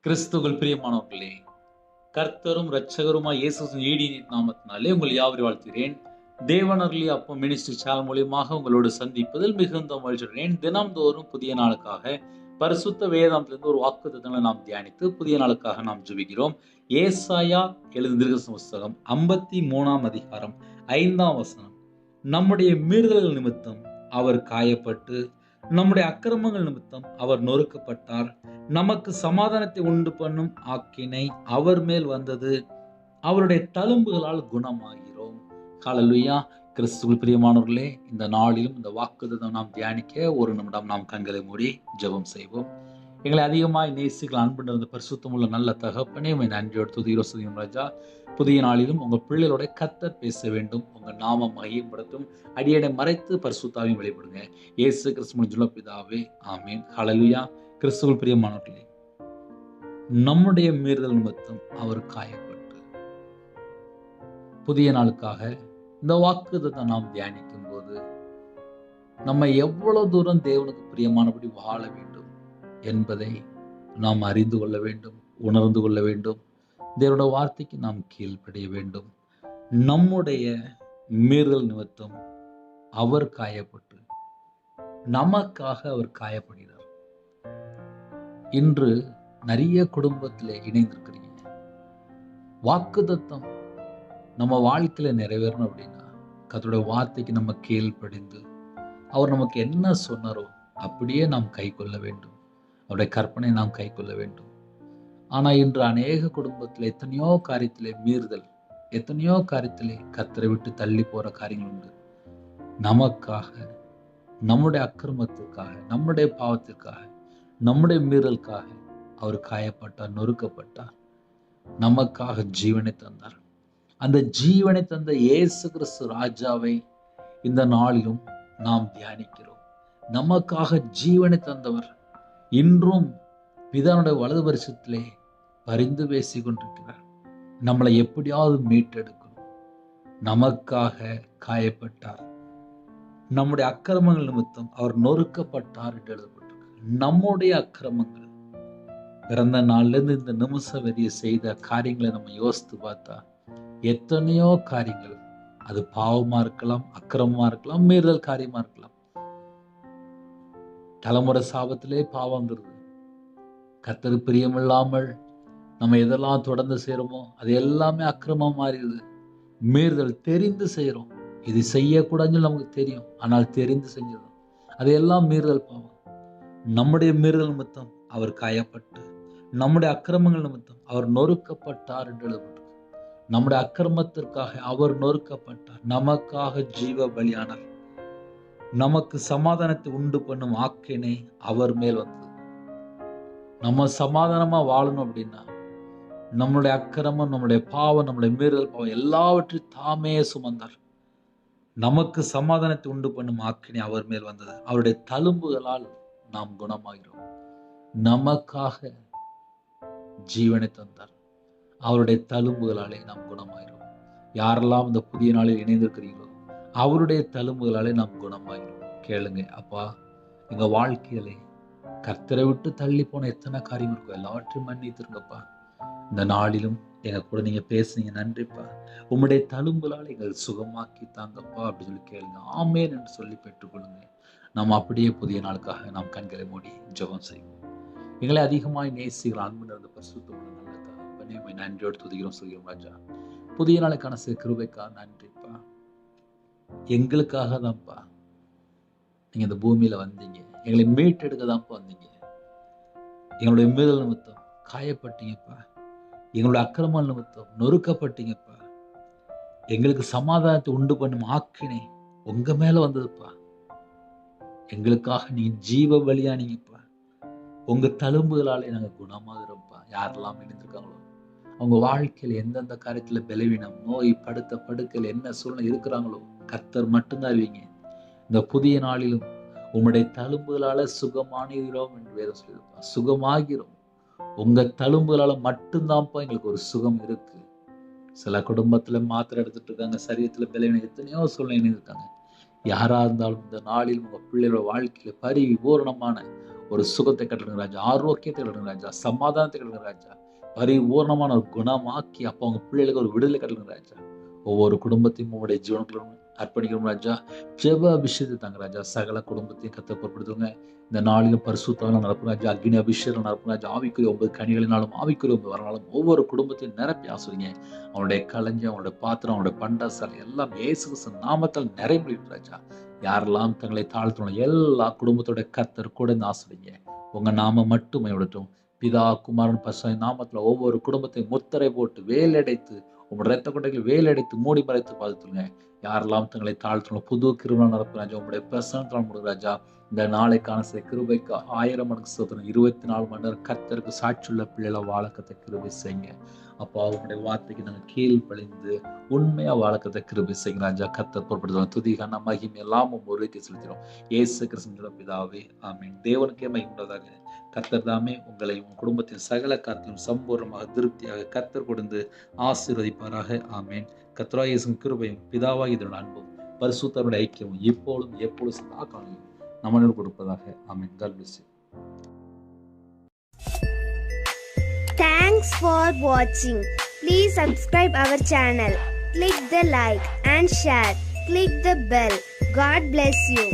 கிறிஸ்துவுக்குள் பிரியமானவர்களே, கர்த்தரும் இரட்சகருமாய் இயேசுவின் ஈடின் நாமத்தினாலே உங்கள் யாவரையும் வாழ்த்துகிறேன். தேவனருளிய அப்பம் மினிஸ்ட்ரி சேனல் மூலியமாக உங்களோடு சந்திப்பதில் மிகுந்த மகிழ்ச்சியுடன் தினம்தோறும் புதிய நாளுக்காக பரிசுத்த வேதாந்தத்திலிருந்து ஒரு வாக்குத்தத்தங்களை நாம் தியானித்து புதிய நாளுக்காக நாம் ஜெபிக்கிறோம். ஏசாயா எழுதின தீர்க்கதரிசன புஸ்தகம் 53ஆம் அதிகாரம் 5ஆம் வசனம். நம்முடைய மீறுதல்கள் நிமித்தம் அவர் காயப்பட்டு, நம்முடைய அக்கிரமங்கள் நிமித்தம் அவர் நொறுக்கப்பட்டார். நமக்கு சமாதானத்தை உண்டு பண்ணும் ஆக்கினை அவர் மேல் வந்தது. அவருடைய தழும்புகளால் குணமாகிறோம். ஹல்லேலூயா. கிறிஸ்துவுக்குள் பிரியமானவர்களே, இந்த நாளிலும் இந்த வாக்குத்தத்தம் நாம் தியானிக்க ஒரு நிமிடம் நாம் கண்களை மூடி ஜெபம் செய்வோம். எங்களை அதிகமாய் நேசிகள் அன்பு நிறைந்த பரிசுத்தமுள்ள நல்ல தகப்பனே, உம்மை நன்றியோடு துதிக்கிறோம் ராஜா. புதிய நாளிலும் உங்கள் பிள்ளைகளோட கர்த்தர் பேச வேண்டும். உங்கள் நாமம் மகிமைப்படுத்தும். அடியனை மறைத்து பரிசுத்தாவையும் வெளிப்படுங்க. இயேசு கிறிஸ்து மூலமாக பிதாவே, ஆமென். ஹல்லேலூயா. கிறிஸ்துவுக்குள் பிரியமானவர்களே, நம்முடைய மீறுதல் நிமித்தம் அவர் காயப்பட்டு, புதிய நாளுக்காக இந்த வாக்குத்தத்தத்தை நாம் தியானிக்கும் போது நம்ம எவ்வளவு தூரம் தேவனுக்கு பிரியமானபடி வாழ வேண்டும் என்பதை நாம் அறிந்து கொள்ள வேண்டும், உணர்ந்து கொள்ள வேண்டும். தேவனுடைய வார்த்தைக்கு நாம் கீழ்ப்படிய வேண்டும். நம்முடைய மீறுதல் நிமித்தம் அவர் காயப்பட்டு, நமக்காக அவர் காயப்படுகிறார். இன்று நிறைய குடும்பத்தில் இணைந்திருக்கிறீங்க. வாக்குத்தத்தம் நம்ம வாழ்க்கையில நிறைவேறணும் அப்படின்னா கர்த்தருடைய வார்த்தைக்கு நம்ம கீழ்ப்படிந்து அவர் நமக்கு என்ன சொன்னாரோ அப்படியே நாம் கை கொள்ள வேண்டும். அவருடைய கற்பனை நாம் கை கொள்ள வேண்டும். ஆனா இன்று அநேக குடும்பத்தில் எத்தனையோ காரியத்திலே மீறுதல், எத்தனையோ காரியத்திலே கர்த்தரை விட்டு தள்ளி போற காரியங்கள் உண்டு. நமக்காக, நம்முடைய அக்கிரமத்திற்காக, நம்முடைய பாவத்திற்காக, நம்முடைய மீறலுக்காக அவர் காயப்பட்டார், நொறுக்கப்பட்டார். நமக்காக ஜீவனை தந்தார். அந்த ஜீவனை தந்த இயேசு கிறிஸ்து ராஜாவை இந்த நாளிலும் நாம் தியானிக்கிறோம். நமக்காக ஜீவனை தந்தவர் இன்றும் பிதாவுடைய வலது பரிசத்திலே பரிந்து பேசிக் கொண்டிருக்கிறார். நம்மளை எப்படியாவது மீட்டெடுக்கணும். நமக்காக காயப்பட்டார். நம்முடைய அக்கிரமங்கள் நிமித்தம் அவர் நொறுக்கப்பட்டார் என்று எழுதப்பட்டிருக்கு. நம்முடைய அக்கிரமங்கள், பிறந்த நாள்ல இருந்து இந்த நிமிஷம் வரைய செய்த காரியங்களை நம்ம யோசித்து பார்த்தா எத்தனையோ காரியங்கள், அது பாவமா இருக்கலாம், அக்கிரமமா இருக்கலாம், மீறுதல் காரியமா இருக்கலாம். தலைமுறை சாபத்திலே பாவங்கிறது, கர்த்தருக்கு பிரியமில்லாமல் நம்ம எதெல்லாம் தொடர்ந்து செய்யறோமோ அது எல்லாமே அக்கிரமம் மாறிடுது. மீறுதல் தெரிந்து செய்யறோம். இது செய்யக்கூடாதுன்னு நமக்கு தெரியும், ஆனால் தெரிந்து செஞ்சிடும். அதையெல்லாம் மீறுதல் பாவம். நம்முடைய மீறுதல் நிமித்தம் அவர் காயப்பட்டு, நம்முடைய அக்கிரமங்கள் நிமித்தம் அவர் நொறுக்கப்பட்டார் என்று எழுதப்பட்டிருக்கு. நம்முடைய அக்கிரமத்திற்காக அவர் நொறுக்கப்பட்டார். நமக்காக ஜீவ பலியானார். நமக்கு சமாதானத்தை உண்டு பண்ணும் ஆக்கினை அவர் மேல் வந்தது. நம்ம சமாதானமா வாழணும் அப்படின்னா நம்மளுடைய அக்கிரமம், நம்முடைய பாவம், நம்முடைய மீறுதல் பாவம் எல்லாவற்றையும் தாமே சுமந்தார். நமக்கு சமாதானத்தை உண்டு பண்ணும் ஆக்கினை அவர் மேல் வந்தது. அவருடைய தழும்புகளால் நாம் குணமாகிறோம். நமக்காக ஜீவனை தந்தார். அவருடைய தழும்புகளாலே நாம் குணமாகிறோம். யாரெல்லாம் இந்த புதிய நாளில் இணைந்திருக்கிறீர்களோ அவருடைய தழும்புகளாலே நாம் குணமாகிறோம். கேளுங்க, அப்பா, எங்க வாழ்க்கையிலே கர்த்தரை விட்டு தள்ளி போன எத்தனை காரியம் இருக்கும், எல்லாவற்றையும் மன்னித்திருங்கப்பா. இந்த நாளிலும் எங்க கூட நீங்க பேசுனீங்க, நன்றிப்பா. உம்முடைய தழும்புகளால் எங்கள் சுகமாக்கி தாங்கப்பா அப்படின்னு சொல்லி கேளுங்க. ஆமேன் என்று சொல்லி பெற்றுக்கொள்ளுங்க. நாம் அப்படியே புதிய நாளுக்காக நாம் கண்களை மூடி ஜெபம் செய்வோம். எங்களை அதிகமாய் நேசிகள் அன்பு நிறைந்த பரிசுத்தமுள்ள நல்ல தகப்பனே, உம்மை நன்றியோடு துதிக்கிறோம் சொல்கிறோம் ராஜா. புதிய நாளுக்கான கிருபைக்காக நன்றிப்பா. எங்களுக்காக தான்ப்பா நீங்க இந்த பூமியில வந்தீங்க. எங்களை மீட்டெடுக்க தான்ப்பா வந்தீங்க. எங்களுடைய மீறல் நிமித்தம் காயப்பட்டீங்கப்பா. எங்களுடைய அக்கிரம நிமித்தம் நொறுக்கப்பட்டீங்கப்பா. எங்களுக்கு சமாதானத்தை உண்டு பண்ணும் ஆக்கினை உங்க மேல வந்ததுப்பா. எங்களுக்காக நீங்க ஜீவ பலியானீங்கப்பா. உங்க தழும்புகளாலே நாங்க குணமாகிறோம்ப்பா. யாரெல்லாம் இணைந்திருக்காங்களோ அவங்க வாழ்க்கையில எந்தெந்த காரியத்துல பலவீனம், நோய், படுத்த படுக்கையில் என்ன சூழ்நிலை இருக்கிறாங்களோ கர்த்தர் மட்டும்தான் அறிவீங்க. இந்த புதிய நாளிலும் உம்முடைய தழும்புகளால சுகமாகிறோம் என்று வேதம் சொல்லியிருப்பா. சுகமாகிறோம். உங்க தழும்புகளால மட்டும்தான்ப்பா எங்களுக்கு ஒரு சுகம் இருக்கு. சில குடும்பத்துல மாத்திரை எடுத்துட்டு இருக்காங்க, சரீரத்துல பலவீனம், எத்தனையோ சூழ்நிலை இருக்காங்க. யாரா இருந்தாலும் இந்த நாளில் உங்க பிள்ளைகளோட வாழ்க்கையில பரிபூரணமான ஒரு சுகத்தை கட்டளுங்க ராஜா, ஆரோக்கியத்தை கட்டளுங்க ராஜா, சமாதானத்தை கட்டளுங்க ராஜா, பரிபூர்ணமான ஒரு குணமாக்கி அப்போ அவங்க பிள்ளைகளுக்கு ஒரு விடுதலை கட்டளுங்க ராஜா. ஒவ்வொரு குடும்பத்தையும் உங்களுடைய ஜீவனுக்குள்ள அர்ப்பணிக்கிறோம் ராஜா. ஜெப அபிஷேகத்தை தாங்க ராஜா. சகல குடும்பத்தையும் கர்த்தர் பொறுப்படுத்துங்க. இந்த நாளிலும் பரிசுத்தம் நடக்கும் ராஜா. அக்னி அபிஷேகம் நடக்கும் ராஜா. ஆவிக்குரிய 9 கனிகளினாலும் ஆவிக்குரிய 9 வரனாலும் ஒவ்வொரு குடும்பத்தையும் நிரப்பி ஆசுவீங்க. அவனுடைய களஞ்சியம், அவனுடைய பாத்திரம், அவனுடைய பண்டசாலை எல்லாம் இயேசு கிறிஸ்து நாமத்தால் நிறைமுடியும் ராஜா. யாரெல்லாம் தங்களை தாழ்த்தணும் எல்லா குடும்பத்தோட கர்த்தர் கூட ஆசுவீங்க. உங்க நாம மட்டும் மேம்படட்டும். பிதா குமாரன் பரிசுத்த நாமத்துல ஒவ்வொரு குடும்பத்தையும் முத்திரை போட்டு வேலடைத்து உங்களோட ரத்த கொண்டைகள் வேலடைத்து மூடி மறைத்து பாதுத்துருங்க. யாரெல்லாம் தங்களை தாழ்த்தணும் புது கிருபை நடப்பு ராஜா. உங்களுடைய பிரசனத்தால் முடியும் ராஜா. இந்த நாளைக்கான சில கிருபைக்கு 1000 மடங்கு ஸ்தோத்திரம். 24 மணி நேரம் கர்த்தருக்கு சாட்சியுள்ள பிள்ளைகளை வாழக்கத்தை கிருபை செய்யுங்க. அப்போ அவங்களுடைய வார்த்தைக்கு நாங்கள் கீழ்ப்பழிந்து உண்மையா வாழக்கத்தை கிருபை செய்யுங்க ராஜா. கர்த்தர் பொறுப்படுத்துவோம். துதிகான மகிமை எல்லாம் ஒருவருக்கே செலுத்திடும். இயேசு கிறிஸ்துவின் பிதாவே ஆமென். தேவனுக்கே மகிமையுள்ளதாக. கர்த்தர் தாமே உங்களை உங்கள் குடும்பத்தின் சகல காத்திலும் சம்பூர்ணமாக திருப்தியாக கர்த்தர் கொடுத்து ஆசீர்வதிப்பாராக. ஆமென். கர்த்தராகிய இயேசுவின் கிருபையும் பிதாவாகிய இதனுடைய அன்பும் பரிசுத்தருடைய ஐக்கியமும் இப்பொழுதும் எப்பொழுதும் சதா காலமும் நம்மளோடு கொடுப்பதாக. ஆமென். God bless you. Thanks for watching. Please subscribe our channel. Click the like and share. Click the bell. God bless you.